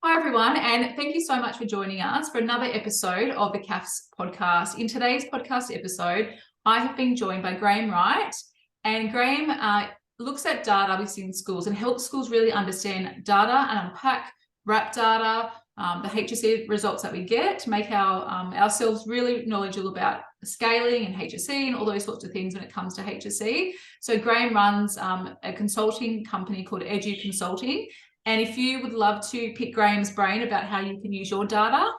Hi, everyone, and thank you so much for joining us for another episode of the CAFS podcast. In today's podcast episode, I have been joined by Graham Wright, and Graham looks at data within schools and helps schools really understand data and unpack RAP data, the HSC results that we get to make ourselves really knowledgeable about scaling and HSC and all those sorts of things when it comes to HSC. So Graham runs a consulting company called Edu Consulting. And if you would love to pick Graham's brain about how you can use your data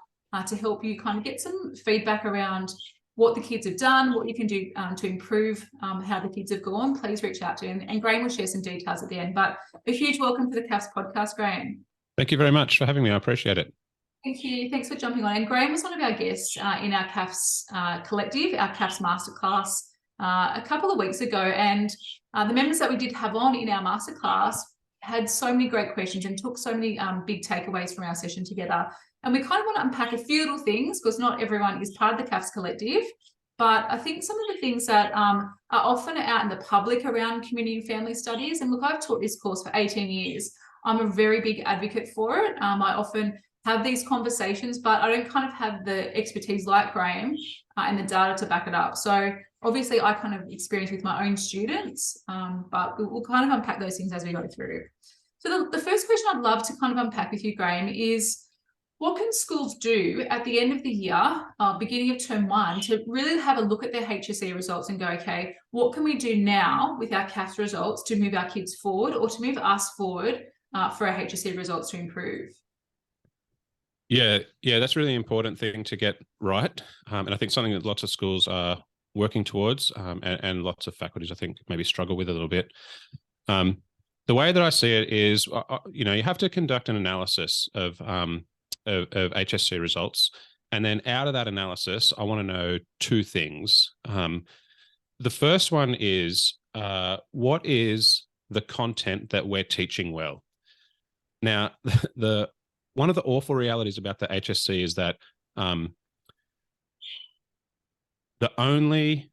to help you kind of get some feedback around what the kids have done, what you can do to improve how the kids have gone, please reach out to him. And Graham will share some details at the end. But a huge welcome to the CAFS podcast, Graham. Thank you very much for having me. I appreciate it. Thank you. Thanks for jumping on. And Graham was one of our guests in our CAFS collective, our CAFS masterclass a couple of weeks ago. And the members that we did have on in our masterclass had so many great questions and took so many big takeaways from our session together. And we kind of want to unpack a few little things because not everyone is part of the CAFS collective. But I think some of the things that are often out in the public around community and family studies, and look, I've taught this course for 18 years. I'm a very big advocate for it. I often have these conversations, but I don't kind of have the expertise like Graham and the data to back it up. So obviously I kind of experience with my own students, but we'll kind of unpack those things as we go through. So the first question I'd love to kind of unpack with you, Graham, is what can schools do at the end of the year, beginning of term one, to really have a look at their HSC results and go, okay, what can we do now with our CAFS results to move our kids forward or to move us forward for our HSC results to improve? Yeah, that's a really important thing to get right. And I think something that lots of schools are working towards and lots of faculties, I think, maybe struggle with a little bit. The way that I see it is, you have to conduct an analysis of HSC results. And then out of that analysis, I want to know two things. The first one is, what is the content that we're teaching well? Now, one of the awful realities about the HSC is that the only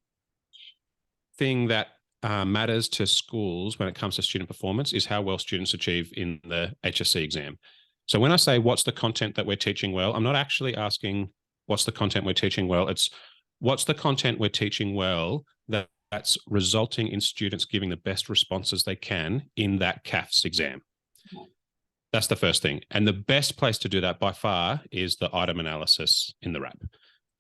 thing that matters to schools when it comes to student performance is how well students achieve in the HSC exam. So when I say what's the content that we're teaching well, I'm not actually asking what's the content we're teaching well. It's what's the content we're teaching well that's resulting in students giving the best responses they can in that CAFS exam. That's the first thing. And the best place to do that by far is the item analysis in the RAP.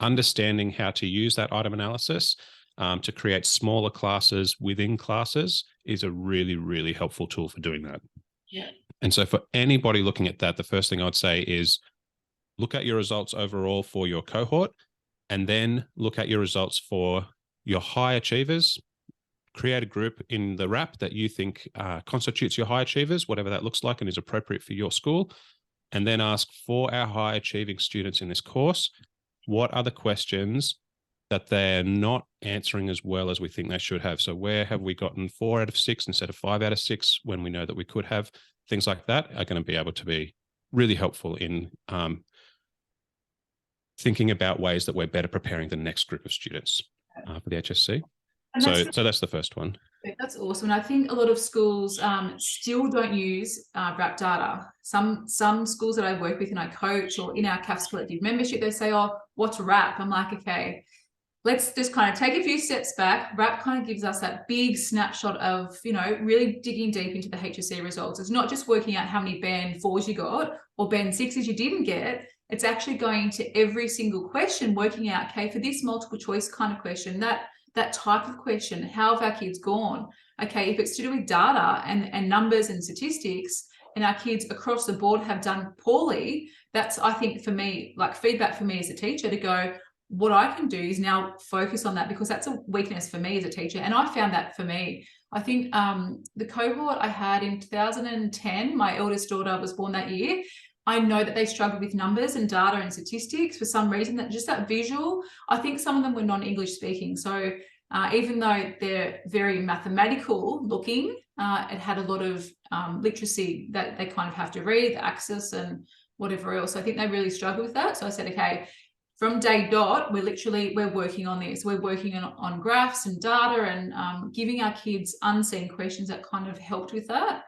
Understanding how to use that item analysis to create smaller classes within classes is a really, really helpful tool for doing that. Yeah. And so for anybody looking at that, the first thing I'd say is look at your results overall for your cohort, and then look at your results for your high achievers. Create a group in the RAP that you think constitutes your high achievers, whatever that looks like and is appropriate for your school. And then ask for our high achieving students in this course, what are the questions that they're not answering as well as we think they should have? So where have we gotten 4 out of 6 instead of 5 out of 6 when we know that we could have? Things like that are going to be able to be really helpful in thinking about ways that we're better preparing the next group of students for the HSC. So that's the first one. That's awesome. And I think a lot of schools still don't use RAP data. Some schools that I work with and I coach, or in our CAFS collective membership, they say, oh, what's RAP? I'm like, okay, let's just kind of take a few steps back. RAP kind of gives us that big snapshot of, really digging deep into the HSC results. It's not just working out how many band 4s you got or band 6s you didn't get. It's actually going to every single question, working out, okay, for this multiple choice kind of question, that type of question, how have our kids gone? Okay, if it's to do with data and numbers and statistics, and our kids across the board have done poorly, that's, I think, for me, like feedback for me as a teacher to go, what I can do is now focus on that, because that's a weakness for me as a teacher. And I found that for me, I think the cohort I had in 2010, my eldest daughter was born that year. I know that they struggled with numbers and data and statistics for some reason, that just that visual. I think some of them were non-English speaking. So even though they're very mathematical looking, it had a lot of literacy that they kind of have to read, the axis and whatever else. I think they really struggled with that. So I said, okay, from day dot, we're working on this. We're working on graphs and data and giving our kids unseen questions that kind of helped with that.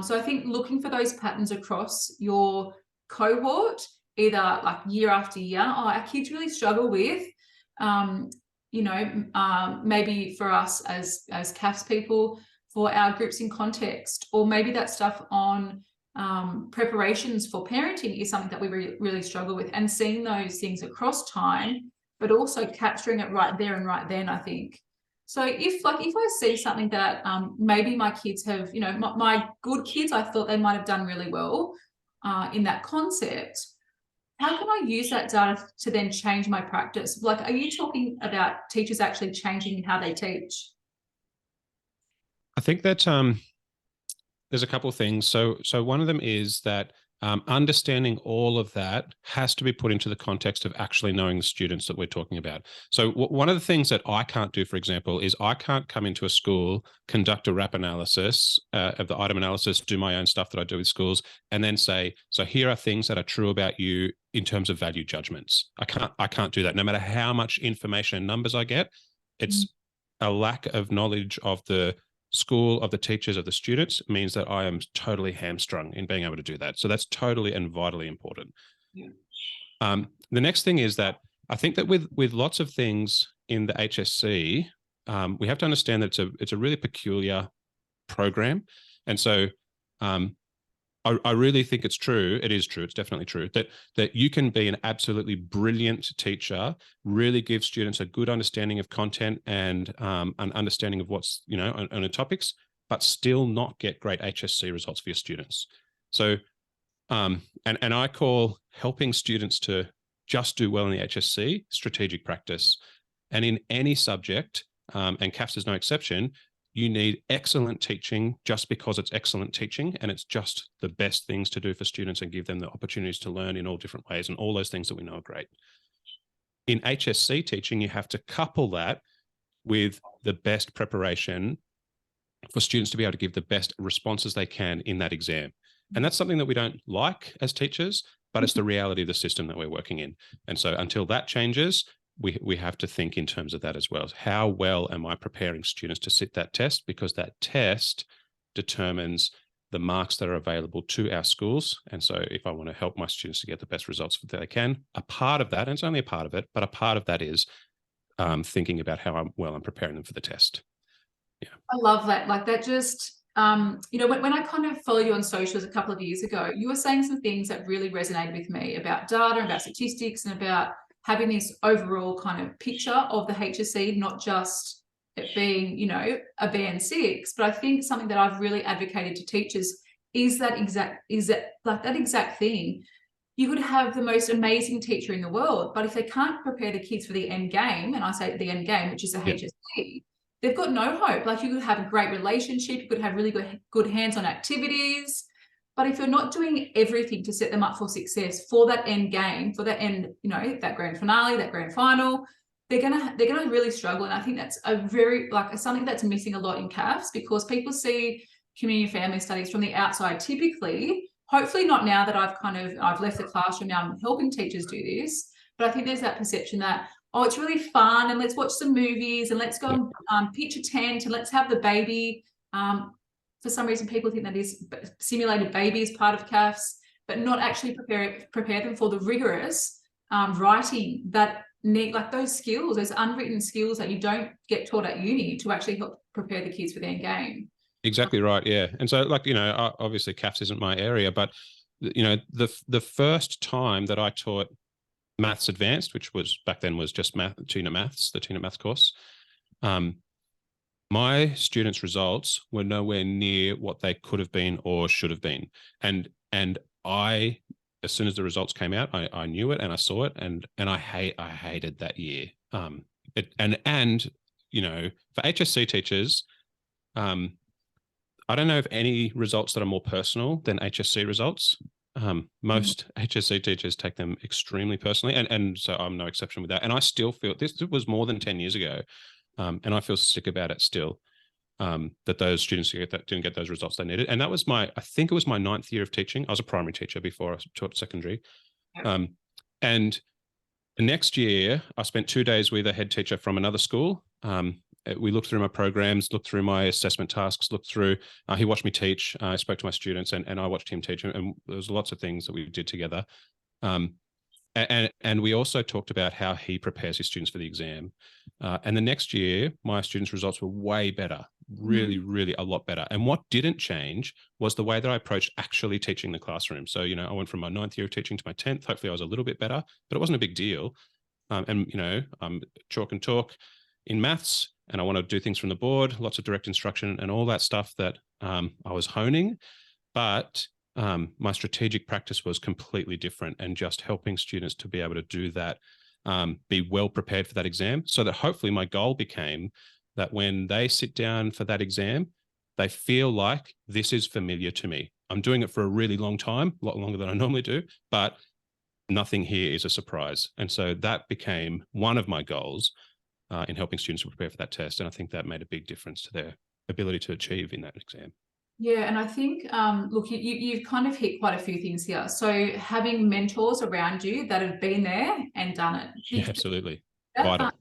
So I think looking for those patterns across your cohort, either like year after year, our kids really struggle with, maybe for us as CAFS people, for our groups in context, or maybe that stuff on preparations for parenting is something that we really struggle with, and seeing those things across time, but also capturing it right there and right then, I think. So if I see something that maybe my kids have, my good kids, I thought they might have done really well in that concept, how can I use that data to then change my practice? Like, are you talking about teachers actually changing how they teach? I think that there's a couple of things. So one of them is that understanding all of that has to be put into the context of actually knowing the students that we're talking about. So one of the things that I can't do, for example, is I can't come into a school, conduct a RAP analysis of the item analysis, do my own stuff that I do with schools, and then say, so here are things that are true about you in terms of value judgments. I can't do that. No matter how much information and numbers I get, it's a lack of knowledge of the school, of the teachers, of the students, means that I am totally hamstrung in being able to do that. So that's totally and vitally important. Yeah. The next thing is that I think that with lots of things in the HSC, we have to understand that it's a really peculiar program. And so I really think it's true. It is true. It's definitely true that you can be an absolutely brilliant teacher, really give students a good understanding of content and an understanding of what's, on the topics, but still not get great HSC results for your students. So, and I call helping students to just do well in the HSC strategic practice. And in any subject, and CAFS is no exception, you need excellent teaching just because it's excellent teaching, and it's just the best things to do for students and give them the opportunities to learn in all different ways and all those things that we know are great. In HSC teaching, you have to couple that with the best preparation for students to be able to give the best responses they can in that exam. And that's something that we don't like as teachers, but it's the reality of the system that we're working in. And so until that changes, we have to think in terms of that as well. How well am I preparing students to sit that test? Because that test determines the marks that are available to our schools. And so if I want to help my students to get the best results that they can, a part of that, and it's only a part of it, but a part of that is thinking about how I'm preparing them for the test. Yeah. I love that. Like that just, when I kind of followed you on socials a couple of years ago, you were saying some things that really resonated with me about data, about statistics, and about having this overall kind of picture of the HSC, not just it being, a band 6, but I think something that I've really advocated to teachers is that exact thing. You could have the most amazing teacher in the world, but if they can't prepare the kids for the end game, and I say the end game, which is the HSC, they've got no hope. Like, you could have a great relationship, you could have really good hands-on activities, but if you're not doing everything to set them up for success for that end game, for that end, that grand finale, that grand final, they're gonna really struggle. And I think that's something that's missing a lot in CAFS, because people see community family studies from the outside typically. Hopefully not now that I've left the classroom, now I'm helping teachers do this, but I think there's that perception that, oh, it's really fun and let's watch some movies and let's go and pitch a tent and let's have the baby. For some reason, people think that is simulated baby is part of CAFS, but not actually prepare them for the rigorous writing that need, like those skills, those unwritten skills that you don't get taught at uni, to actually help prepare the kids for their game. Exactly right. Yeah. And so, obviously CAFS isn't my area, but the first time that I taught Maths Advanced, which was back then was just TUNA Maths, the TUNA Maths course, my students' results were nowhere near what they could have been or should have been. And I, as soon as the results came out, I knew it and I saw it, and I hated that year. For HSC teachers, I don't know of any results that are more personal than HSC results. Most HSC teachers take them extremely personally, and so I'm no exception with that. And I still feel this was more than 10 years ago. And I feel sick about it still, that those students didn't get those results they needed. And that was I think it was my 9th year of teaching. I was a primary teacher before I taught secondary. And the next year, I spent 2 days with a head teacher from another school. we looked through my programs, looked through my assessment tasks, looked through, he watched me teach, I spoke to my students, and I watched him teach, and there was lots of things that we did together. And we also talked about how he prepares his students for the exam. And the next year, my students' results were way better, really, really a lot better. And what didn't change was the way that I approached actually teaching the classroom. So, I went from my 9th year of teaching to my 10th. Hopefully I was a little bit better, but it wasn't a big deal. And chalk and talk in maths, and I want to do things from the board, lots of direct instruction and all that stuff that I was honing. But my strategic practice was completely different, and just helping students to be able to do that, be well prepared for that exam, so that hopefully my goal became that when they sit down for that exam, they feel like this is familiar to me. I'm doing it for a really long time, a lot longer than I normally do, but nothing here is a surprise. And so that became one of my goals in helping students to prepare for that test. And I think that made a big difference to their ability to achieve in that exam. Yeah, and I think, look, you've kind of hit quite a few things here. So having mentors around you that have been there and done it. Yeah, absolutely. Vital.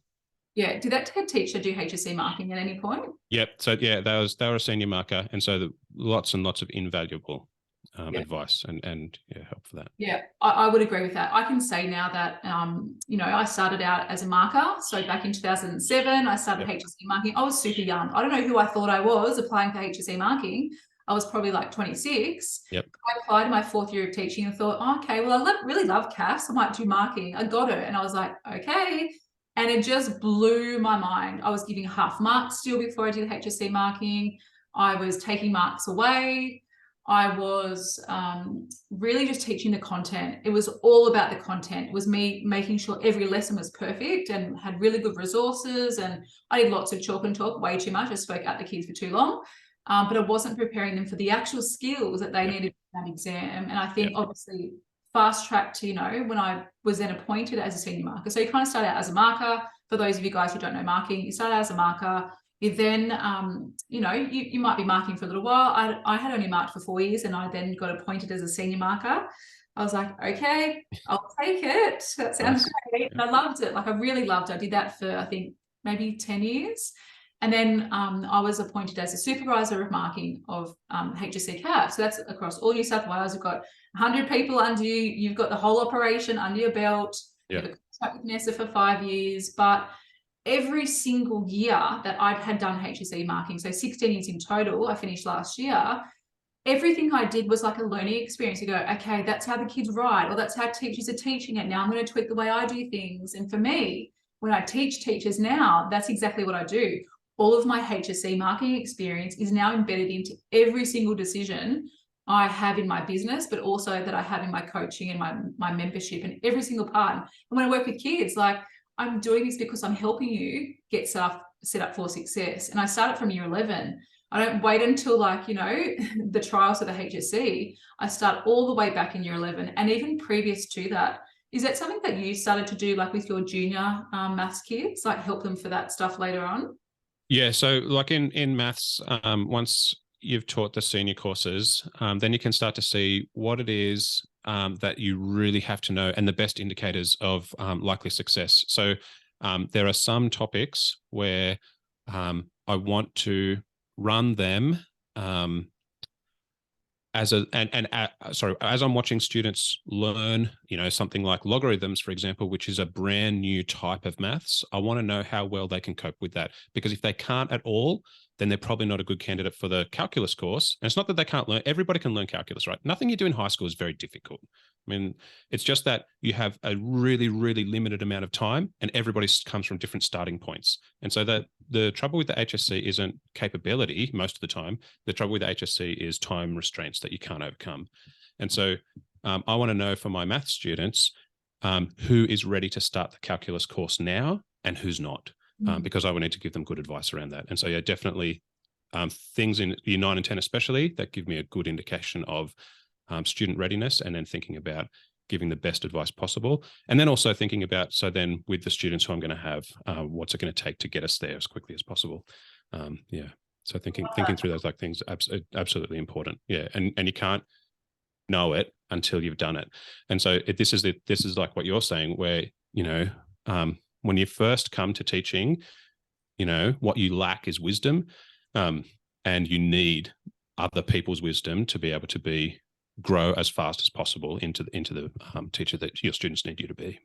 Yeah. Did that head teacher do HSC marking at any point? Yep. So yeah, they were a senior marker, and so lots and lots of invaluable advice and help for that. Yeah, I would agree with that. I can say now that I started out as a marker. So back in 2007, I started HSC marking. I was super young. I don't know who I thought I was applying for HSC marking. I was probably like 26. Yep. I applied in my 4th year of teaching and thought, oh, okay, well, I really love CAFS. I might do marking. I got it. And I was like, okay. And it just blew my mind. I was giving half marks still before I did HSC marking. I was taking marks away. I was really just teaching the content. It was all about the content. It was me making sure every lesson was perfect and had really good resources. And I did lots of chalk and talk, way too much. I spoke at the kids for too long. But I wasn't preparing them for the actual skills that they needed for that exam. And I think obviously fast track to, when I was then appointed as a senior marker. So you kind of start out as a marker. For those of you guys who don't know marking, you start out as a marker. You then, you might be marking for a little while. I had only marked for 4 years, and I then got appointed as a senior marker. I was like, okay, I'll take it. That sounds great. And I loved it. Like, I really loved it. I did that for, I think, maybe 10 years. And then I was appointed as a supervisor of marking of HSC CAFS. So that's across all New South Wales. You've got 100 people under you. You've got the whole operation under your belt. You have a contract with NESA for 5 years. But every single year that I had done HSC marking, so 16 years in total, I finished last year, everything I did was like a learning experience. You go, okay, that's how the kids write, or that's how teachers are teaching it. Now I'm going to tweak the way I do things. And for me, when I teach teachers now, that's exactly what I do. All of my HSC marking experience is now embedded into every single decision I have in my business, but also that I have in my coaching and my membership and every single part. And when I work with kids, like, I'm doing this because I'm helping you get set up for success. And I start it from year 11. I don't wait until the trials of the HSC. I start all the way back in year 11. And even previous to that, is that something that you started to do like with your junior maths kids, like help them for that stuff later on? Yeah. So like in maths, once you've taught the senior courses, then you can start to see what it is that you really have to know and the best indicators of likely success. So there are some topics where I want to run them as I'm watching students learn, something like logarithms, for example, which is a brand new type of maths. I want to know how well they can cope with that, because if they can't at all, then they're probably not a good candidate for the calculus course. And it's not that they can't learn. Everybody can learn calculus, right? Nothing you do in high school is very difficult. I mean, it's just that you have a really, really limited amount of time, and everybody comes from different starting points. And so the trouble with the HSC isn't capability most of the time. The trouble with the HSC is time restraints that you can't overcome. And so I want to know for my math students who is ready to start the calculus course now and who's not. Because I would need to give them good advice around that. And so, yeah, definitely things in year 9 and 10 especially that give me a good indication of student readiness, and then thinking about giving the best advice possible. And then also thinking about, so then with the students who I'm going to have, what's it going to take to get us there as quickly as possible. So thinking through those like things, absolutely important. Yeah. And you can't know it until you've done it. And so this is like what you're saying, where, when you first come to teaching, what you lack is wisdom, and you need other people's wisdom to be able to grow as fast as possible into the teacher that your students need you to be.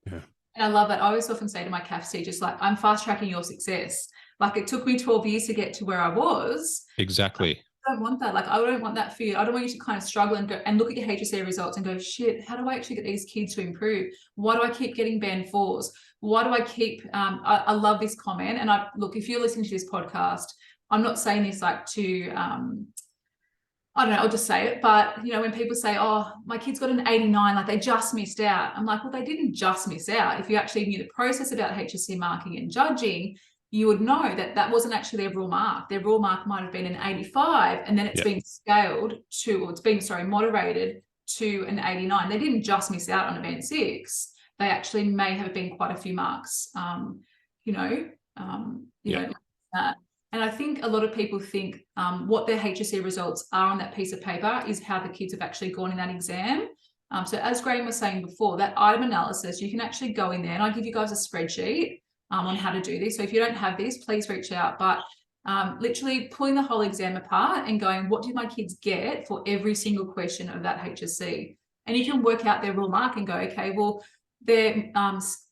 Yeah. And I love that. I always often say to my CAFS teachers, like, I'm fast tracking your success. Like, it took me 12 years to get to where I was. Exactly. I don't want that. Like, I don't want that for you. I don't want you to kind of struggle and go and look at your HSC results and go, shit, how do I actually get these kids to improve? Why do I keep getting band 4s? Why do I keep, I love this comment. And look, if you're listening to this podcast, I'm not saying this like to, I don't know, I'll just say it. But, when people say, oh, my kid's got an 89, like they just missed out. I'm like, well, they didn't just miss out. If you actually knew the process about HSC marking and judging, you would know that that wasn't actually their raw mark. Their raw mark might have been an 85, and then it's been scaled to, or it's been, moderated to an 89. They didn't just miss out on a band 6. They actually may have been quite a few marks, like that. And I think a lot of people think what their HSC results are on that piece of paper is how the kids have actually gone in that exam. So as Graham was saying before, that item analysis, you can actually go in there, and I'll give you guys a spreadsheet on how to do this. So if you don't have this, please reach out. But literally pulling the whole exam apart and going, what did my kids get for every single question of that HSC? And you can work out their raw mark and go, okay, well, their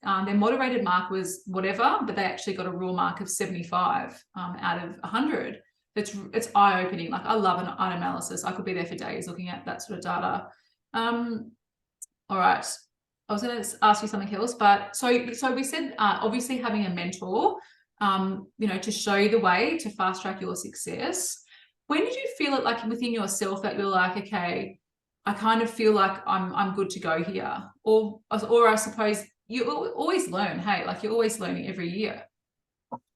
moderated mark was whatever, but they actually got a raw mark of 75 out of 100. It's eye-opening. Like, I love an item analysis. I could be there for days looking at that sort of data. All right. I was going to ask you something else, but so we said obviously having a mentor, to show you the way to fast track your success. When did you feel it, like within yourself, that you're like, okay, I kind of feel like I'm good to go here, or I suppose you always learn. Hey, like, you're always learning every year.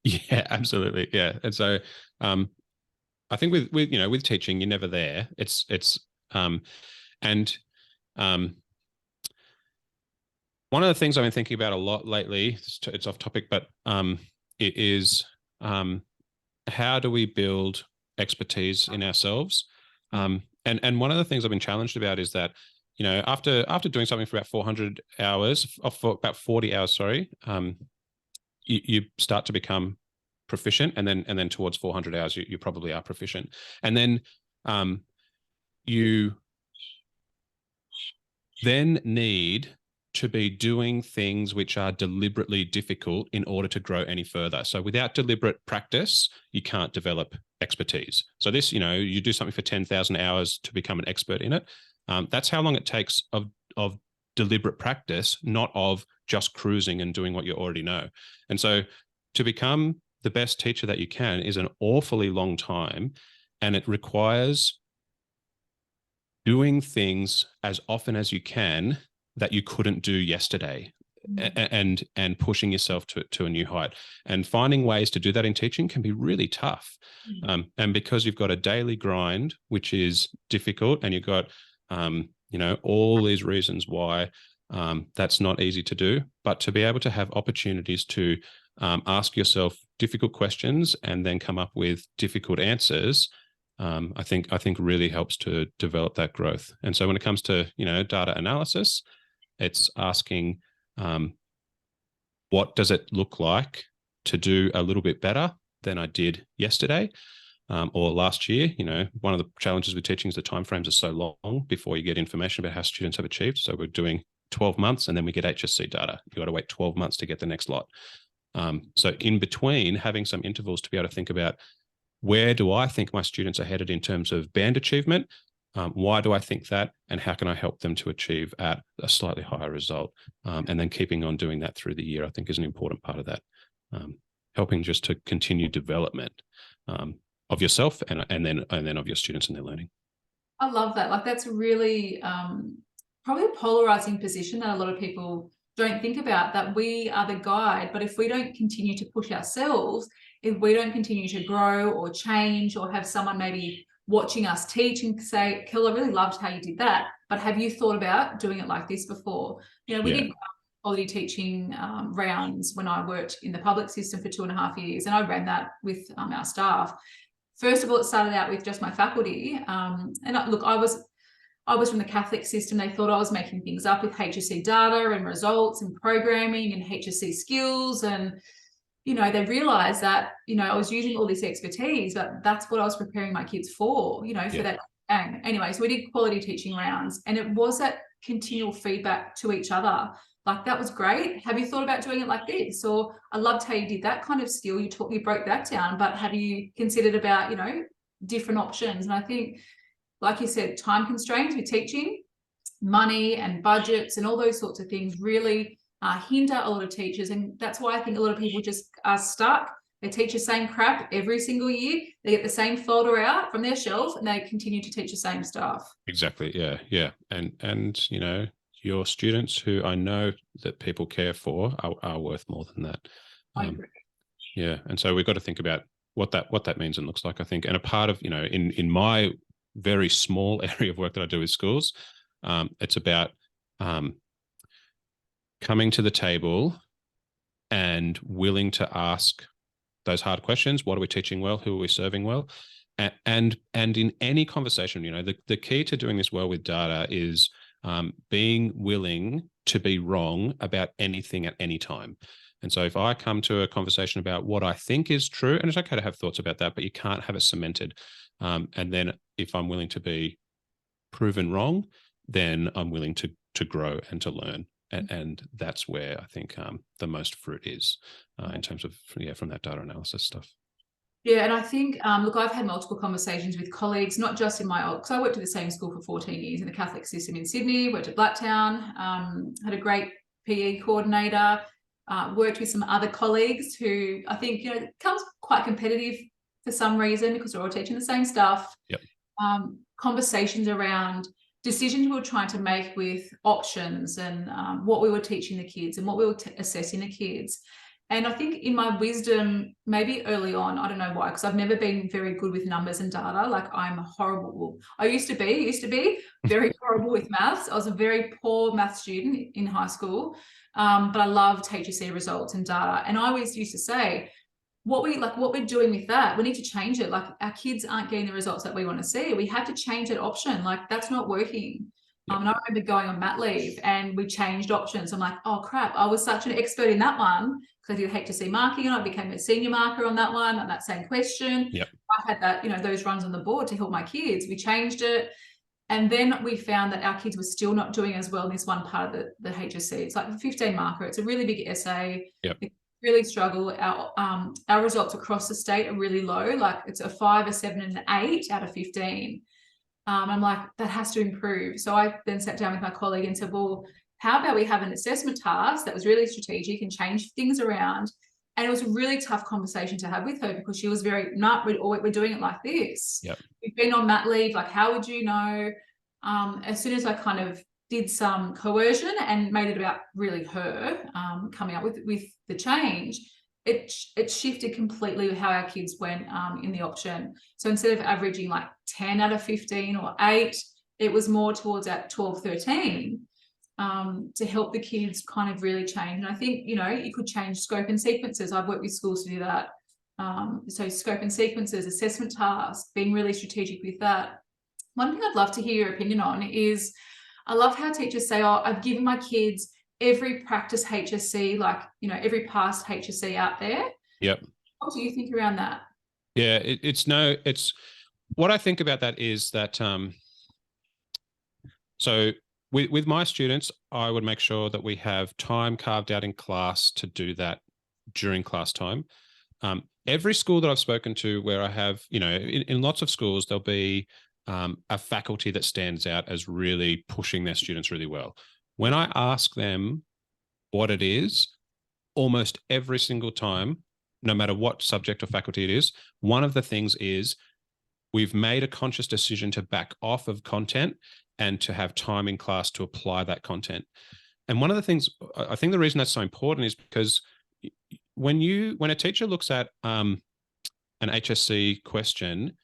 Yeah, absolutely. Yeah, and so I think with teaching, you're never there. One of the things I've been thinking about a lot lately, it's off topic, but it is how do we build expertise in ourselves? And one of the things I've been challenged about is that, after doing something for about 400 hours, for about 40 hours, you start to become proficient, and then towards 400 hours, you probably are proficient. And then you then need to be doing things which are deliberately difficult in order to grow any further. So without deliberate practice, you can't develop expertise. So this, you do something for 10,000 hours to become an expert in it. That's how long it takes of deliberate practice, not of just cruising and doing what you already know. And so to become the best teacher that you can is an awfully long time, and it requires doing things as often as you can that you couldn't do yesterday, and pushing yourself to a new height. And finding ways to do that in teaching can be really tough. And because you've got a daily grind, which is difficult, and you've got, all these reasons why that's not easy to do, but to be able to have opportunities to ask yourself difficult questions and then come up with difficult answers, I think really helps to develop that growth. And so when it comes to, data analysis, it's asking, what does it look like to do a little bit better than I did yesterday or last year? One of the challenges with teaching is the timeframes are so long before you get information about how students have achieved. So we're doing 12 months and then we get HSC data. You've got to wait 12 months to get the next lot. So in between, having some intervals to be able to think about, where do I think my students are headed in terms of band achievement? Why do I think that? And how can I help them to achieve at a slightly higher result? And then keeping on doing that through the year, I think, is an important part of that. Helping just to continue development of yourself and then of your students and their learning. I love that. Like, that's really probably a polarizing position that a lot of people don't think about, that we are the guide, but if we don't continue to push ourselves, if we don't continue to grow or change, or have someone maybe watching us teach and say, Kell, I really loved how you did that, but have you thought about doing it like this before? We did quality teaching rounds when I worked in the public system for 2.5 years, and I ran that with our staff. First of all, it started out with just my faculty, and look, I was from the Catholic system. They thought I was making things up with HSC data and results and programming and HSC skills, and they realized that, I was using all this expertise, but that's what I was preparing my kids for, for that. Anyway, so we did quality teaching rounds, and it was that continual feedback to each other. Like, that was great. Have you thought about doing it like this? Or I loved how you did that kind of skill. You broke that down, but have you considered about, different options? And I think, like you said, time constraints with teaching, money and budgets and all those sorts of things really hinder a lot of teachers. And that's why I think a lot of people just are stuck. They teach the same crap every single year. They get the same folder out from their shelf and they continue to teach the same stuff. Exactly. Yeah. And your students, who I know that people care for, are worth more than that. I agree. Yeah. And so we've got to think about what that means and looks like, I think. And a part of, in my very small area of work that I do with schools, it's about coming to the table and willing to ask those hard questions. What are we teaching well? Who are we serving well? And in any conversation, the key to doing this well with data is being willing to be wrong about anything at any time. And so if I come to a conversation about what I think is true, and it's okay to have thoughts about that, but you can't have it cemented. And then if I'm willing to be proven wrong, then I'm willing to grow and to learn. And that's where I think the most fruit is in terms of, from that data analysis stuff. Yeah, and I think, look, I've had multiple conversations with colleagues, not just in because I worked at the same school for 14 years in the Catholic system in Sydney, worked at Blacktown, had a great PE coordinator, worked with some other colleagues who I think, becomes quite competitive for some reason because we're all teaching the same stuff. Yep. Conversations around decisions we were trying to make with options and what we were teaching the kids and what we were assessing the kids. And I think in my wisdom, maybe early on, I don't know why, because I've never been very good with numbers and data. Like, I'm horrible. I used to be very horrible with maths. I was a very poor math student in high school, but I loved HSC results and data. And I always used to say, what we're doing with that, we need to change it. Like, our kids aren't getting the results that we want to see. We have to change that option. Like, that's not working. And I remember going on mat leave and we changed options. I'm like, oh crap, I was such an expert in that one because I did HSC marking and I became a senior marker on that one, on that same question. Yep. I had that, those runs on the board to help my kids. We changed it. And then we found that our kids were still not doing as well in this one part of the HSC. It's like a 15 marker. It's a really big essay. Yep. We really struggle. Our results across the state are really low. Like, it's a 5, a 7, and an 8 out of 15. I'm like, that has to improve. So I then sat down with my colleague and said, well, how about we have an assessment task that was really strategic and change things around? And it was a really tough conversation to have with her because she was very, we're doing it like this. Yep. We've been on mat leave. Like, how would you know? As soon as I kind of did some coercion and made it about really her coming up with the change, it shifted completely how our kids went in the option. So instead of averaging like 10 out of 15 or 8, it was more towards that 12, 13 to help the kids kind of really change. And I think, you could change scope and sequences. I've worked with schools to do that. So scope and sequences, assessment tasks, being really strategic with that. One thing I'd love to hear your opinion on is, I love how teachers say, oh, I've given my kids every practice HSC, like, every past HSC out there. Yep. What do you think around that? Yeah, it's what I think about that is that, so with my students, I would make sure that we have time carved out in class to do that during class time. Every school that I've spoken to where I have, in lots of schools, there'll be a faculty that stands out as really pushing their students really well. When I ask them what it is, almost every single time, no matter what subject or faculty it is, one of the things is we've made a conscious decision to back off of content and to have time in class to apply that content. And one of the things, I think the reason that's so important is because when a teacher looks at an HSC question,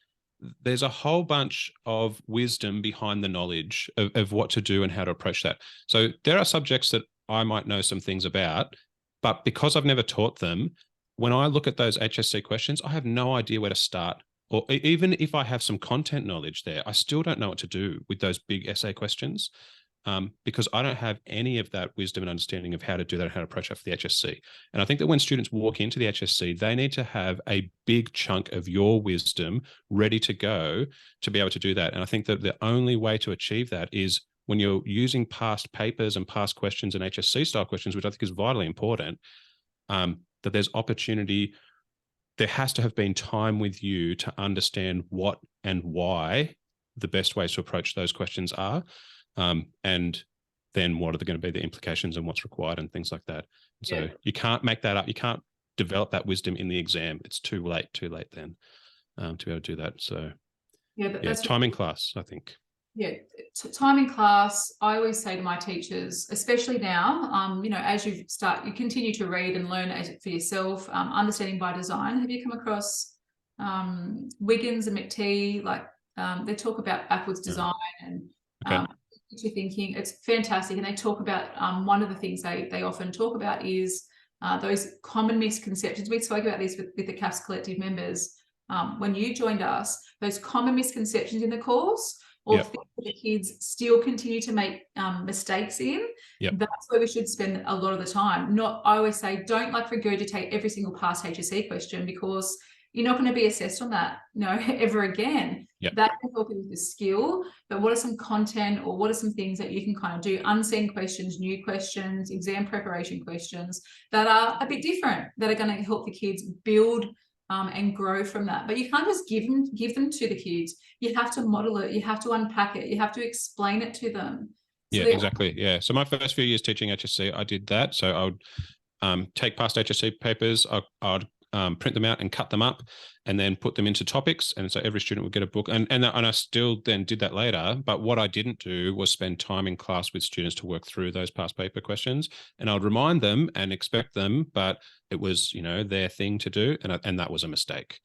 there's a whole bunch of wisdom behind the knowledge of what to do and how to approach that. So there are subjects that I might know some things about, but because I've never taught them, when I look at those HSC questions, I have no idea where to start. Or even if I have some content knowledge there, I still don't know what to do with those big essay questions. because I don't have any of that wisdom and understanding of how to do that and how to approach that for the HSC. And I think that when students walk into the HSC, they need to have a big chunk of your wisdom ready to go to be able to do that. And I think that the only way to achieve that is when you're using past papers and past questions and HSC style questions, which I think is vitally important, that there's opportunity. There has to have been time with you to understand what and why the best ways to approach those questions are. And then what are going to be the implications and what's required and things like that. So you can't make that up. You can't develop that wisdom in the exam. It's too late then to be able to do that. So that's time in class, I think. Yeah, time in class. I always say to my teachers, especially now, as you continue to read and learn for yourself, understanding by design. Have you come across Wiggins and McTee? They talk about backwards design and future thinking. It's fantastic. And they talk about one of the things they often talk about is those common misconceptions. We spoke about this with the CAFS Collective members when you joined us, those common misconceptions in the course, or things that the kids still continue to make mistakes in. That's where we should spend a lot of the time. I always say, don't regurgitate every single past HSC question, because you're not going to be assessed on that, ever again. That can help you with the skill, but what are some content or what are some things that you can kind of do? Unseen questions, new questions, exam preparation questions that are a bit different, that are going to help the kids build and grow from that. But you can't just give them to the kids. You have to model it. You have to unpack it. You have to explain it to them. So exactly. Yeah. So my first few years teaching HSC, I did that. So I would take past HSC papers. I'd print them out and cut them up and then put them into topics. And so every student would get a book. And I still then did that later. But what I didn't do was spend time in class with students to work through those past paper questions. And I'd remind them and expect them, but it was, their thing to do. And that was a mistake.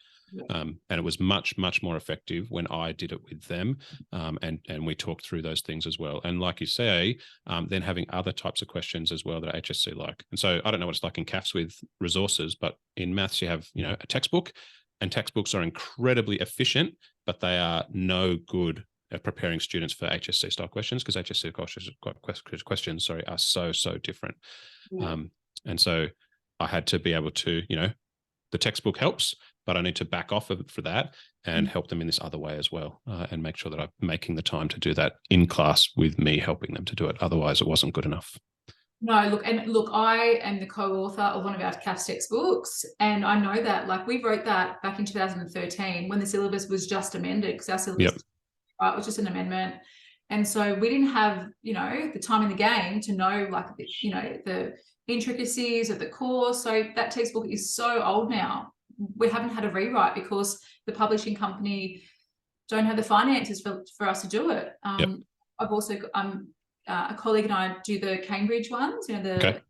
And it was much, much more effective when I did it with them. And we talked through those things as well. And like you say, then having other types of questions as well that HSC like. And so I don't know what it's like in CAFS with resources, but in maths, you have, a textbook, and textbooks are incredibly efficient, but they are no good at preparing students for HSC style questions, because HSC questions are so different. And so I had to be able to, the textbook helps, but I need to back off of it for that and help them in this other way as well, and make sure that I'm making the time to do that in class with me helping them to do it. Otherwise, it wasn't good enough. No, look, I am the co-author of one of our CAFS textbooks, and I know that, we wrote that back in 2013 when the syllabus was just amended, because our syllabus was just an amendment. And so we didn't have, the time in the game to know, the intricacies of the course. So that textbook is so old now. We haven't had a rewrite because the publishing company don't have the finances for us to do it. I've also a colleague and I do the Cambridge ones, the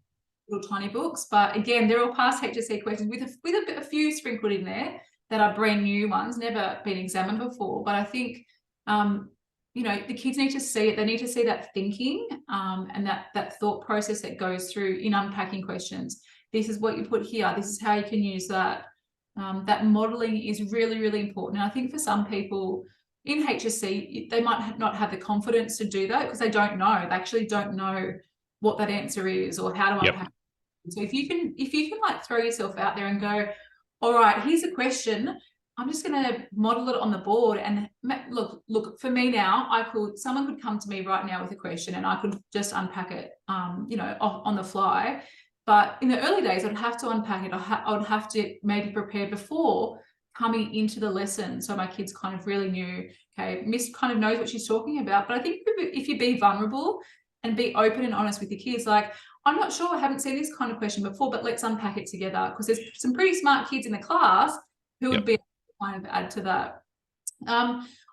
little tiny books. But again, they're all past HSC questions with a few sprinkled in there that are brand new ones, never been examined before. But I think the kids need to see it. They need to see that thinking and that thought process that goes through in unpacking questions. This is what you put here. This is how you can use that. That modelling is really, really important. And I think for some people in HSC, they might not have the confidence to do that because they don't know. They actually don't know what that answer is or how to unpack it. So if you can throw yourself out there and go, all right, here's a question. I'm just going to model it on the board. And look, for me now, someone could come to me right now with a question and I could just unpack it, on the fly. But in the early days, I'd have to unpack it. I would have to maybe prepare before coming into the lesson. So my kids kind of really knew, okay, Miss kind of knows what she's talking about. But I think if you be vulnerable and be open and honest with your kids, I'm not sure, I haven't seen this kind of question before, but let's unpack it together, because there's some pretty smart kids in the class who would be able to kind of add to that.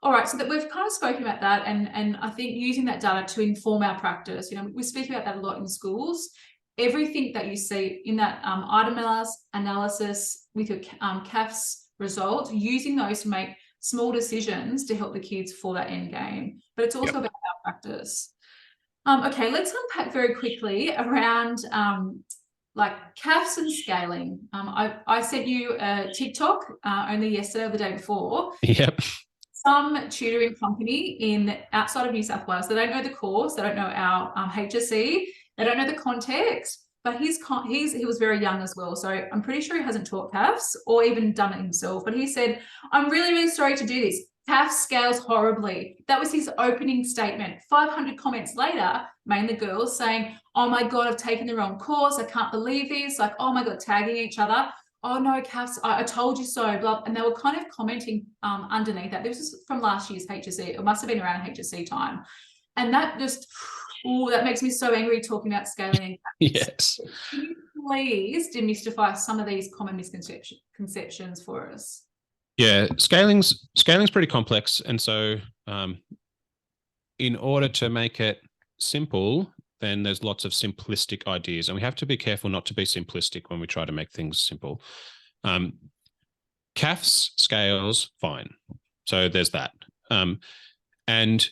All right, so that we've kind of spoken about that, and I think using that data to inform our practice. We speak about that a lot in schools. Everything that you see in that item analysis with your CAFS results, using those to make small decisions to help the kids for that end game. But it's also about our practice. Okay, let's unpack very quickly around CAFS and scaling. I sent you a TikTok only yesterday or the day before. some tutoring company outside of New South Wales. They don't know the course, they don't know our HSC, they don't know the context. But he was very young as well, so I'm pretty sure he hasn't taught CAFS or even done it himself. But he said, "I'm really, really sorry to do this. CAFS scales horribly." That was his opening statement. 500 comments later, mainly girls saying, "Oh my God, I've taken the wrong course. I can't believe this." Like, "Oh my God," tagging each other. "Oh no, CAFS, I told you so," blah. And they were kind of commenting underneath that. This was from last year's HSC. It must have been around HSC time. And that just, that makes me so angry talking about scaling. Yes. Can you please demystify some of these common misconceptions for us? Yeah, scaling's pretty complex. And so in order to make it simple, then there's lots of simplistic ideas. And we have to be careful not to be simplistic when we try to make things simple. CAFS scales, fine. So there's that. And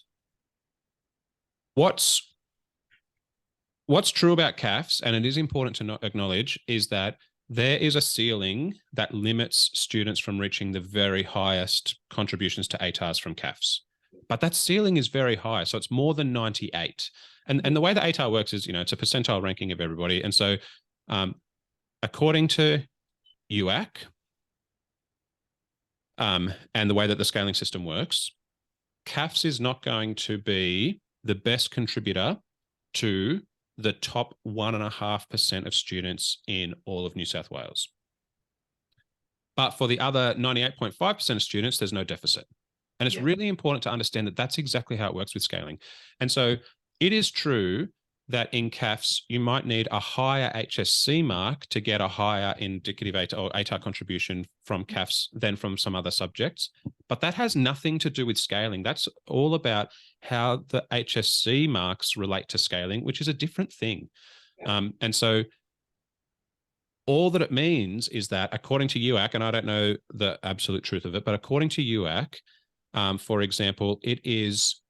what's true about CAFS, and it is important to not acknowledge, is that there is a ceiling that limits students from reaching the very highest contributions to ATARs from CAFS. But that ceiling is very high. So it's more than 98. And the way that ATAR works is, it's a percentile ranking of everybody. And so according to UAC, and the way that the scaling system works, CAFS is not going to be the best contributor to the top 1.5% of students in all of New South Wales. But for the other 98.5% of students, there's no deficit. And it's really important to understand that that's exactly how it works with scaling. And so it is true that in CAFS, you might need a higher HSC mark to get a higher indicative ATAR contribution from CAFS than from some other subjects. But that has nothing to do with scaling. That's all about how the HSC marks relate to scaling, which is a different thing. And so all that it means is that according to UAC, and I don't know the absolute truth of it, but according to UAC, for example, it is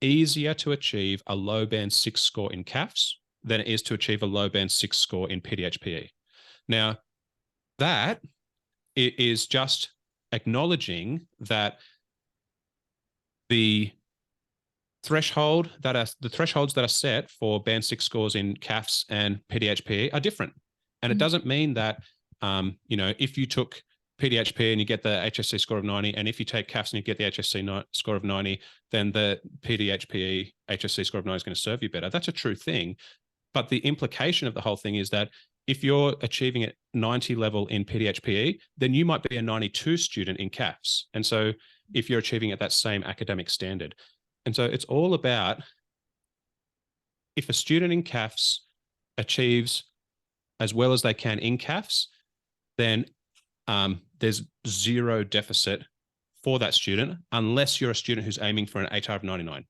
easier to achieve a low band 6 score in CAFS than it is to achieve a low band 6 score in PDHPE. Now, that is just acknowledging that the thresholds that are set for band 6 scores in CAFS and PDHPE are different. And it doesn't mean that, if you took PDHPE and you get the HSC score of 90, and if you take CAFS and you get the HSC score of 90, then the PDHPE HSC score of 90 is going to serve you better. That's a true thing. But the implication of the whole thing is that if you're achieving at 90 level in PDHPE, then you might be a 92 student in CAFS. And so if you're achieving at that same academic standard. And so it's all about, if a student in CAFS achieves as well as they can in CAFS, then there's zero deficit for that student, unless you're a student who's aiming for an ATAR of 99.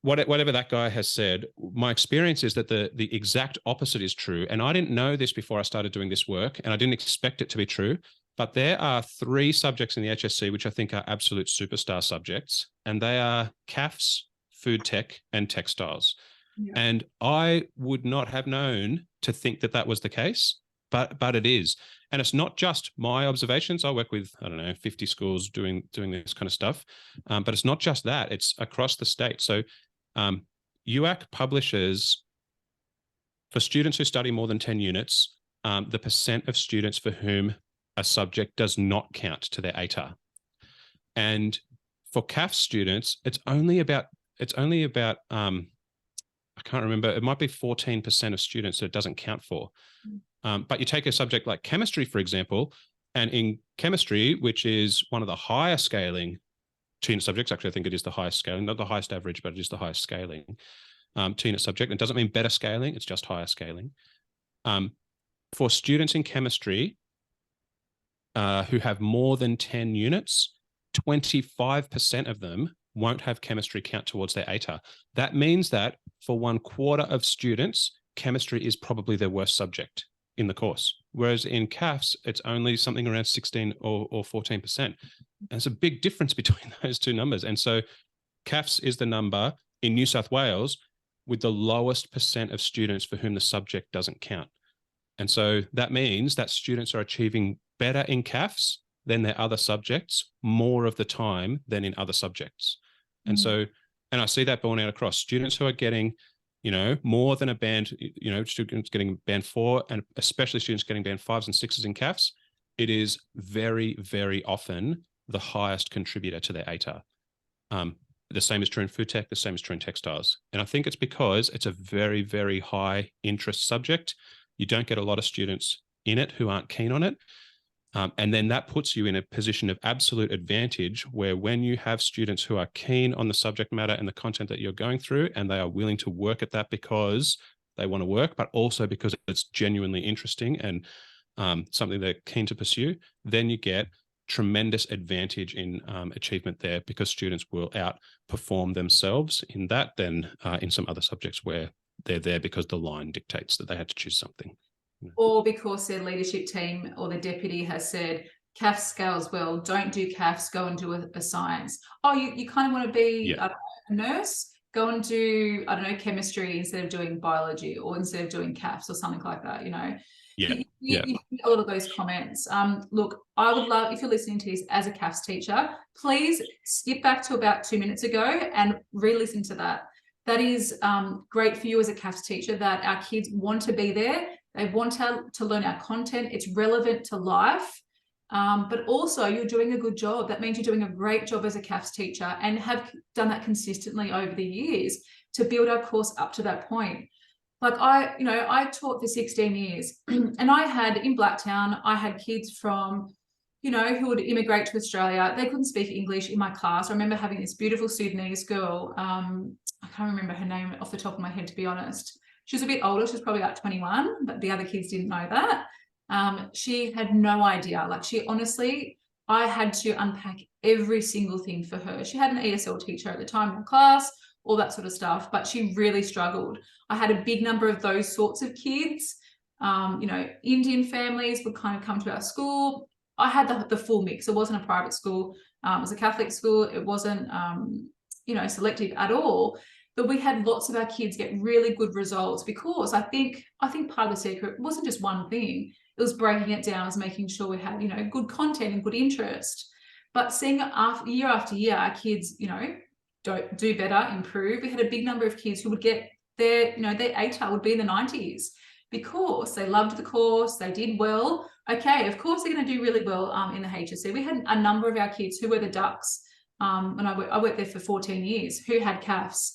Whatever that guy has said, my experience is that the exact opposite is true. And I didn't know this before I started doing this work, and I didn't expect it to be true. But there are 3 subjects in the HSC which I think are absolute superstar subjects, and they are CAFS, food tech, and textiles. Yeah. And I would not have known to think that that was the case. But it is. And it's not just my observations. I work with, 50 schools doing this kind of stuff. But it's not just that. It's across the state. So UAC publishes, for students who study more than 10 units, the percent of students for whom a subject does not count to their ATAR. And for CAFS students, it's only about I can't remember, it might be 14% of students that it doesn't count for. But you take a subject like chemistry, for example, and in chemistry, which is one of the higher scaling two-unit subjects, actually I think it is the highest scaling, not the highest average, but it is the highest scaling two-unit subject. It doesn't mean better scaling, it's just higher scaling. For students in chemistry who have more than 10 units, 25% of them won't have chemistry count towards their ATAR. That means that for 1/4 of students, chemistry is probably their worst subject in the course. Whereas in CAFS, it's only something around 16 or 14%. And there's a big difference between those two numbers. And so CAFS is the number in New South Wales with the lowest percent of students for whom the subject doesn't count. And so that means that students are achieving better in CAFS than their other subjects more of the time than in other subjects. And so, and I see that borne out across students who are getting, you know, more than a band, you know, students getting band 4, and especially students getting band 5s and 6s in CAFS. It is very, very often the highest contributor to their ATAR. The same is true in food tech, the same is true in textiles. And I think it's because it's a very, very high interest subject. You don't get a lot of students in it who aren't keen on it. And then that puts you in a position of absolute advantage where when you have students who are keen on the subject matter and the content that you're going through, and they are willing to work at that because they want to work, but also because it's genuinely interesting and something they're keen to pursue, then you get tremendous advantage in achievement there, because students will outperform themselves in that than in some other subjects where they're there because the line dictates that they had to choose something. Or because their leadership team or the deputy has said, CAFS scales well, don't do CAFS, go and do a science. Oh, you kind of want to be a nurse? Go and do, I don't know, chemistry instead of doing biology, or instead of doing CAFS or something like that, you know. You get a lot of those comments. Look, I would love, if you're listening to this as a CAFS teacher, please skip back to about 2 minutes ago and re-listen to that. That is great for you as a CAFS teacher, that our kids want to be there. They want to learn our content. It's relevant to life. But also you're doing a good job. That means you're doing a great job as a CAFS teacher, and have done that consistently over the years to build our course up to that point. Like I taught for 16 years and I had in Blacktown, I had kids from, you know, who would immigrate to Australia. They couldn't speak English in my class. I remember having this beautiful Sudanese girl. I can't remember her name off the top of my head, to be honest. She was a bit older. She was probably about 21, but the other kids didn't know that. She had no idea. Like, she honestly, I had to unpack every single thing for her. She had an ESL teacher at the time in class, all that sort of stuff, but she really struggled. I had a big number of those sorts of kids. You know, Indian families would kind of come to our school. I had the full mix. It wasn't a private school. It was a Catholic school. It wasn't, you know, selective at all. But we had lots of our kids get really good results, because I think part of the secret wasn't just one thing. It was breaking it down, as making sure we had, you know, good content and good interest. But seeing year after year, our kids, you know, do better, improve. We had a big number of kids who would get their, you know, their ATAR would be in the 90s because they loved the course, they did well. Okay, of course they're going to do really well in the HSC. We had a number of our kids who were the ducks, and I worked there for 14 years, who had CAFS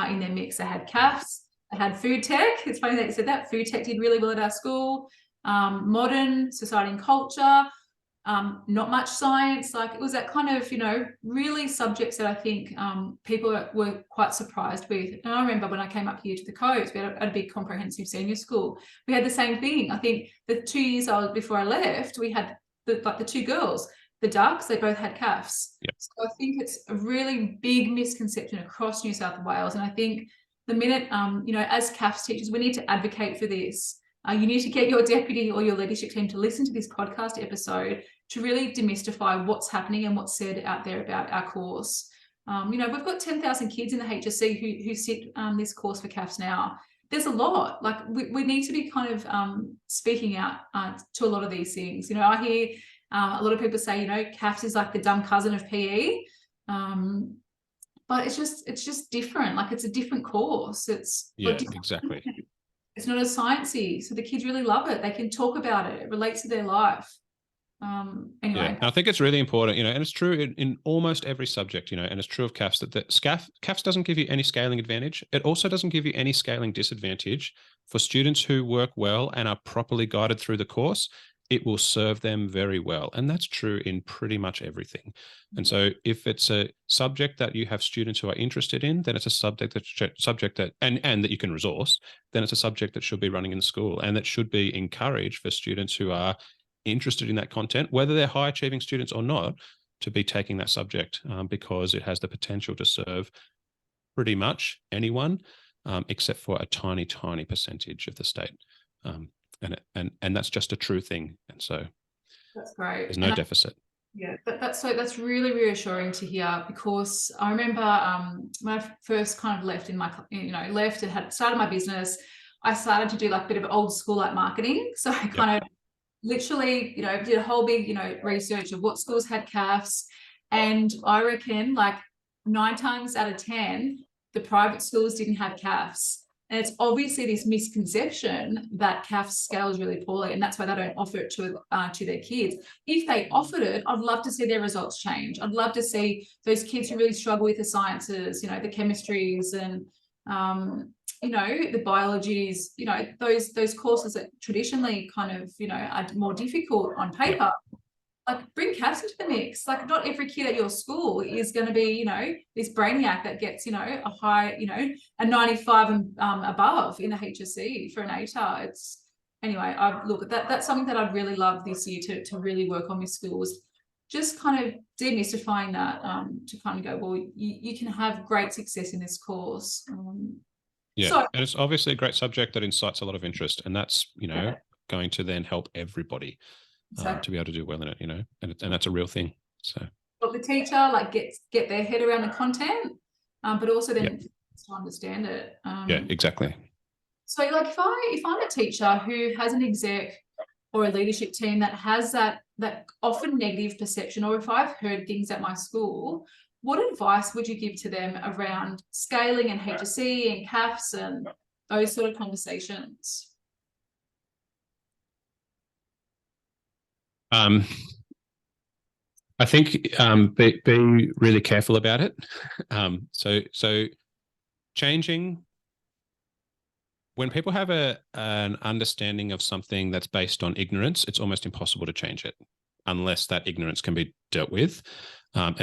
in their mix. They had CAFS, they had food tech. It's funny that you said that. Food tech did really well at our school. Modern, society and culture, not much science. Like, it was that kind of, you know, really subjects that I think people were quite surprised with. And I remember when I came up here to the coast, we had a big comprehensive senior school. We had the same thing. I think the 2 years before I left, we had the two girls, the ducks, they both had CAFS. Yep. So I think it's a really big misconception across New South Wales. And I think the minute, you know, as CAFS teachers, we need to advocate for this. You need to get your deputy or your leadership team to listen to this podcast episode to really demystify what's happening and what's said out there about our course. You know, we've got 10,000 kids in the HSC who sit this course for CAFS now. There's a lot. Like, we need to be kind of speaking out to a lot of these things. You know, I hear a lot of people say, you know, CAFS is like the dumb cousin of PE. But it's just different. Like, it's a different course. Exactly. It's not as sciencey, so the kids really love it. They can talk about it. It relates to their life. Anyway. I think it's really important, you know, and it's true in almost every subject, you know, and it's true of CAFS that CAFS doesn't give you any scaling advantage. It also doesn't give you any scaling disadvantage. For students who work well and are properly guided through the course, it will serve them very well. And that's true in pretty much everything. And so if it's a subject that you have students who are interested in, then it's a subject that and that you can resource, then it's a subject that should be running in school, and that should be encouraged for students who are interested in that content, whether they're high achieving students or not, to be taking that subject, because it has the potential to serve pretty much anyone, except for a tiny, tiny percentage of the state. And that's just a true thing. And so that's great. There's no deficit. Yeah, that's really reassuring to hear, because I remember when I first kind of left and had started my business, I started to do like a bit of old school like marketing. So I kind of literally, did a whole big, research of what schools had CAFS. And I reckon like 9 times out of 10, the private schools didn't have CAFS. And it's obviously this misconception that CAFS scales really poorly, and that's why they don't offer it to their kids. If they offered it, I'd love to see their results change. I'd love to see those kids who really struggle with the sciences, the chemistries and the biologies, those courses that traditionally kind of, are more difficult on paper. Like, bring CAFS into the mix. Like, not every kid at your school is going to be, this brainiac that gets, a high, a 95 and above in the HSC for an ATAR. It's anyway. That's something that I'd really love this year to really work on with schools. Just kind of demystifying that to kind of go, well, you can have great success in this course. And it's obviously a great subject that incites a lot of interest, and that's going to then help everybody. To be able to do well in it, and that's a real thing. So, but the teacher get their head around the content, but also then to understand it. Exactly. So, like, if I'm a teacher who has an exec or a leadership team that has that often negative perception, or if I've heard things at my school, what advice would you give to them around scaling and HSC and CAFS and those sort of conversations? I think be really careful about it. So changing, when people have an understanding of something that's based on ignorance, it's almost impossible to change it unless that ignorance can be dealt with. And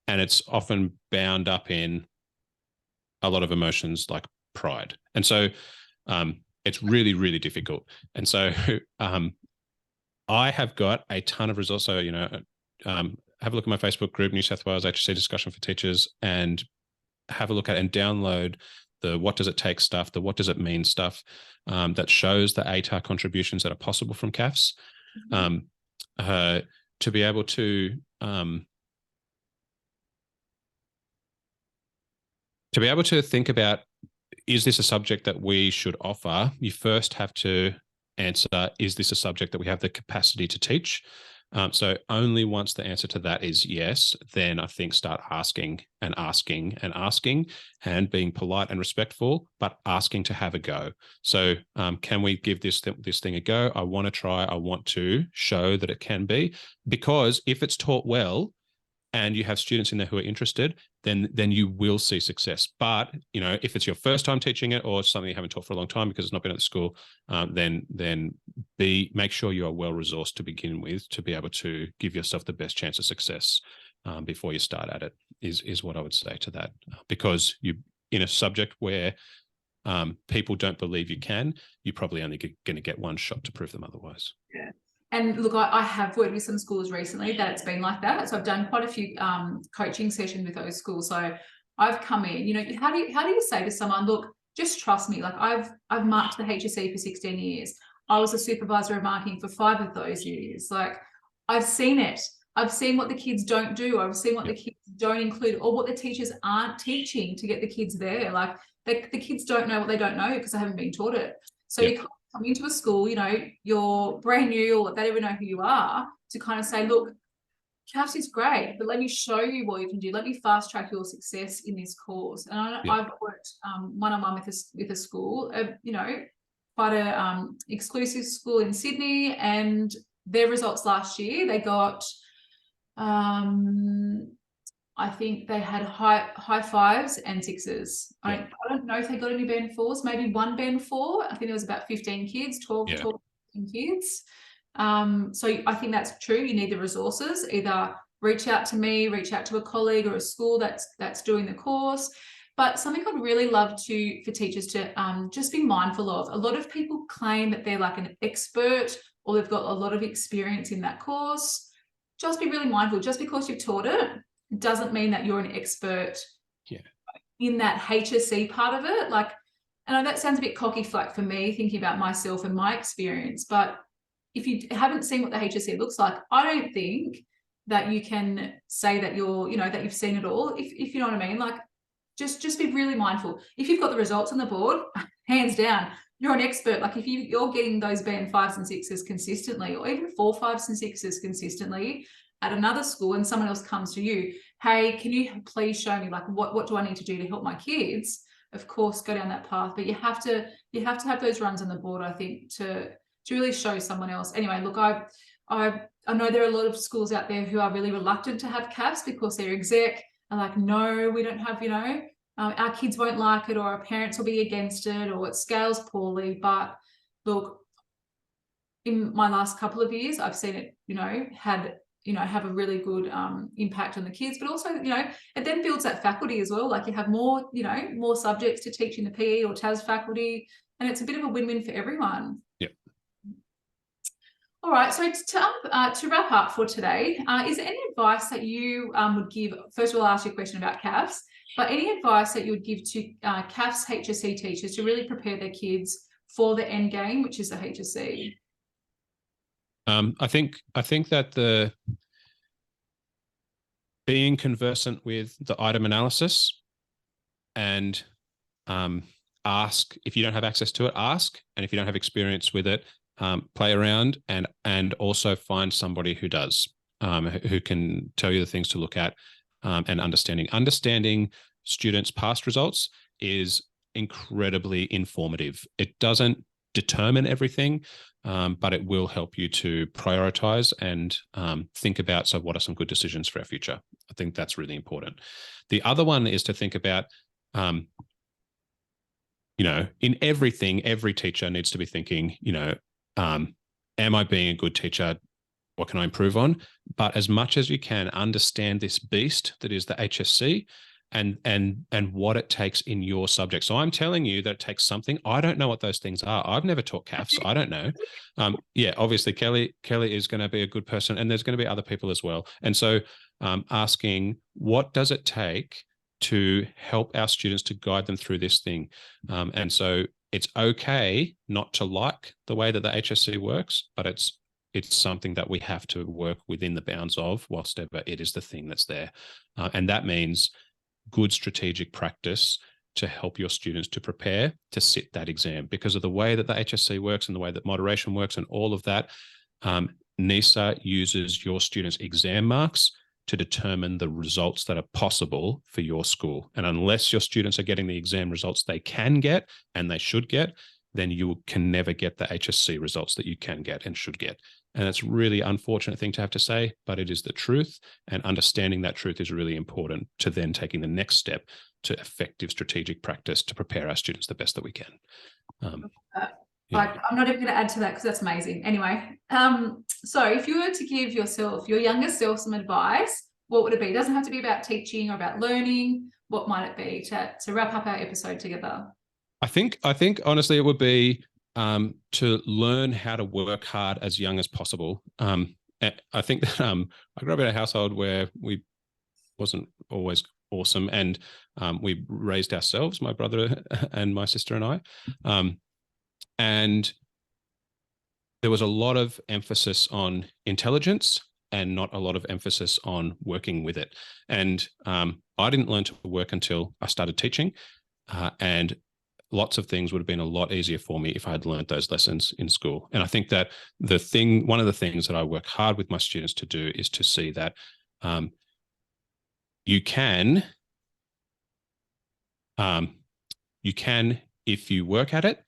it's often bound up in a lot of emotions like pride. And so it's really, really difficult. And so I have got a ton of results. So, have a look at my Facebook group, New South Wales HSC Discussion for Teachers, and have a look at and download the what does it take stuff, the what does it mean stuff that shows the ATAR contributions that are possible from CAFS, to be able to think about, is this a subject that we should offer? You first have to answer, is this a subject that we have the capacity to teach? So only once the answer to that is yes, then I think start asking and asking and asking, and being polite and respectful, but asking to have a go. So can we give this thing a go? I want to try. I want to show that it can be, because if it's taught well and you have students in there who are interested, then you will see success. But if it's your first time teaching it, or something you haven't taught for a long time because it's not been at the school, then make sure you are well resourced to begin with, to be able to give yourself the best chance of success before you start at it. Is what I would say to that, because you in a subject where people don't believe you can, you're probably only going to get one shot to prove them otherwise. Yeah. And look, I have worked with some schools recently that it's been like that. So I've done quite a few coaching sessions with those schools. So I've come in, how do you say to someone, look, just trust me. Like, I've marked the HSC for 16 years. I was a supervisor of marking for 5 of those years. Like, I've seen it. I've seen what the kids don't do. I've seen what the kids don't include, or what the teachers aren't teaching to get the kids there. Like, the kids don't know what they don't know because they haven't been taught it. So you can't come into a school, you're brand new, or they don't even know who you are, to kind of say, look, CAFS is great, but let me show you what you can do. Let me fast track your success in this course. And I've worked one-on-one with a school, quite a exclusive school in Sydney, and their results last year, they got, I think they had high 5s and 6s. I don't know if they got any band 4s, maybe 1 band 4. I think there was about 15 kids, 12 kids. So I think that's true. You need the resources. Either reach out to me, reach out to a colleague or a school that's doing the course. But something I'd really love for teachers to just be mindful of. A lot of people claim that they're like an expert, or they've got a lot of experience in that course. Just be really mindful. Just because you've taught it doesn't mean that you're an expert in that HSC part of it. Like, I know that sounds a bit cocky for me, thinking about myself and my experience, but if you haven't seen what the HSC looks like, I don't think that you can say that that you've seen it all, if you know what I mean. Like, just be really mindful. If you've got the results on the board, hands down, you're an expert. Like if you're getting those band 5s and 6s consistently, or even 4 5s and 6s consistently at another school, and someone else comes to you, hey, can you please show me, like, what do I need to do to help my kids? Of course, go down that path, but you have to have those runs on the board, I think, to really show someone else. Anyway, look, I know there are a lot of schools out there who are really reluctant to have CAFS because their exec are like, no, we don't have, our kids won't like it, or our parents will be against it, or it scales poorly. But look, in my last couple of years, I've seen it, have a really good impact on the kids, but also, it then builds that faculty as well. Like you have more, more subjects to teach in the PE or TAS faculty, and it's a bit of a win-win for everyone. Yep. All right, so to wrap up for today, is there any advice that you would give? First of all, I'll ask you a question about CAFS, but any advice that you would give to CAFS HSC teachers to really prepare their kids for the end game, which is the HSC? I think that being conversant with the item analysis, and ask, if you don't have access to it, ask, and if you don't have experience with it, play around, and also find somebody who does, who can tell you the things to look at, and understanding students' past results is incredibly informative. It doesn't determine everything, but it will help you to prioritize and think about, so what are some good decisions for our future? I think that's really important. The other one is to think about, in everything, every teacher needs to be thinking, am I being a good teacher? What can I improve on? But as much as you can, understand this beast that is the HSC, and what it takes in your subject. So I'm telling you that it takes something. I don't know what those things are. I've never taught CAFS. I don't know. Obviously Kelly is going to be a good person, and there's going to be other people as well. And so asking, what does it take to help our students, to guide them through this thing? And so it's okay not to like the way that the HSC works, but it's something that we have to work within the bounds of, whilst ever it is the thing that's there. And that means good strategic practice to help your students to prepare to sit that exam, because of the way that the HSC works and the way that moderation works and all of that. NISA uses your students' exam marks to determine the results that are possible for your school. And unless your students are getting the exam results they can get and they should get, then you can never get the HSC results that you can get and should get. And it's a really unfortunate thing to have to say, but it is the truth. And understanding that truth is really important to then taking the next step to effective strategic practice to prepare our students the best that we can. I'm not even going to add to that because that's amazing. Anyway, so if you were to give yourself, your younger self, some advice, what would it be? It doesn't have to be about teaching or about learning. What might it be to wrap up our episode together? I think honestly it would be to learn how to work hard as young as possible. I think that I grew up in a household where we wasn't always awesome, and we raised ourselves, my brother and my sister and I. And there was a lot of emphasis on intelligence and not a lot of emphasis on working with it. And I didn't learn to work until I started teaching, and lots of things would have been a lot easier for me if I had learned those lessons in school. And I think that one of the things that I work hard with my students to do is to see that you can, if you work at it,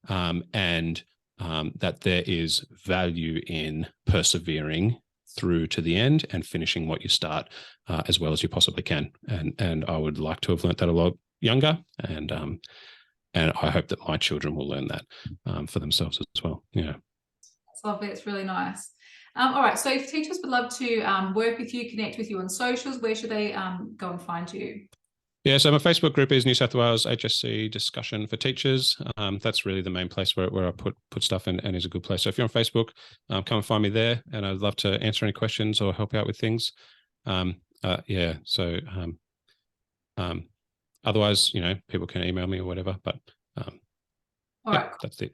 and that there is value in persevering through to the end and finishing what you start as well as you possibly can. And I would like to have learnt that a lot younger, and I hope that my children will learn that for themselves as well. Yeah. That's lovely. It's really nice. All right. So if teachers would love to work with you, connect with you on socials, where should they go and find you? Yeah, so my Facebook group is New South Wales HSC Discussion for Teachers. That's really the main place where I put stuff in, and is a good place. So if you're on Facebook, come and find me there, and I'd love to answer any questions or help out with things. Otherwise, people can email me or whatever. But all right, that's it.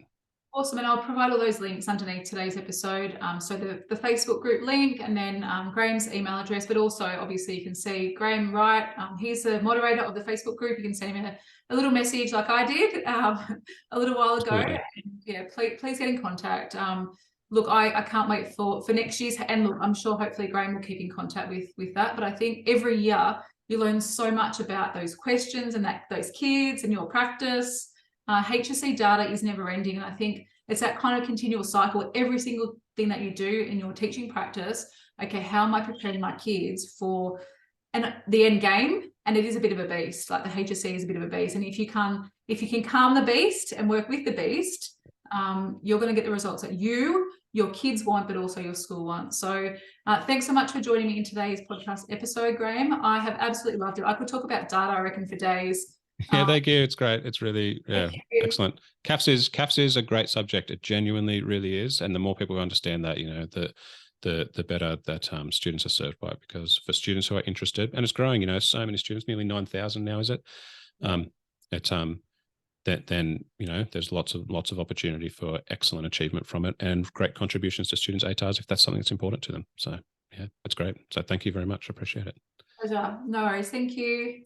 Awesome. And I'll provide all those links underneath today's episode. So the Facebook group link, and then Graham's email address, but also obviously you can see Graham Wright. He's the moderator of the Facebook group. You can send him a little message like I did a little while ago. And, yeah, please get in contact. Look, I can't wait for next year's, and look, I'm sure hopefully Graham will keep in contact with that. But I think every year you learn so much about those questions and those kids and your practice. HSC data is never ending. And I think it's that kind of continual cycle. Every single thing that you do in your teaching practice, okay, how am I preparing my kids for the end game? And it is a bit of a beast. Like the HSC is a bit of a beast. And if you can calm the beast and work with the beast, you're going to get the results that your kids want, but also your school wants. So thanks so much for joining me in today's podcast episode, Graham. I have absolutely loved it. I could talk about data, I reckon, for days. Yeah, thank you. It's great. It's really, excellent. CAFS is a great subject. It genuinely really is. And the more people who understand that, the better that students are served by it, because for students who are interested, and it's growing, so many students, nearly 9,000 now, is it? Then there's lots of opportunity for excellent achievement from it and great contributions to students' ATARs if that's something that's important to them. So yeah, it's great. So thank you very much. I appreciate it. Pleasure. No worries. Thank you.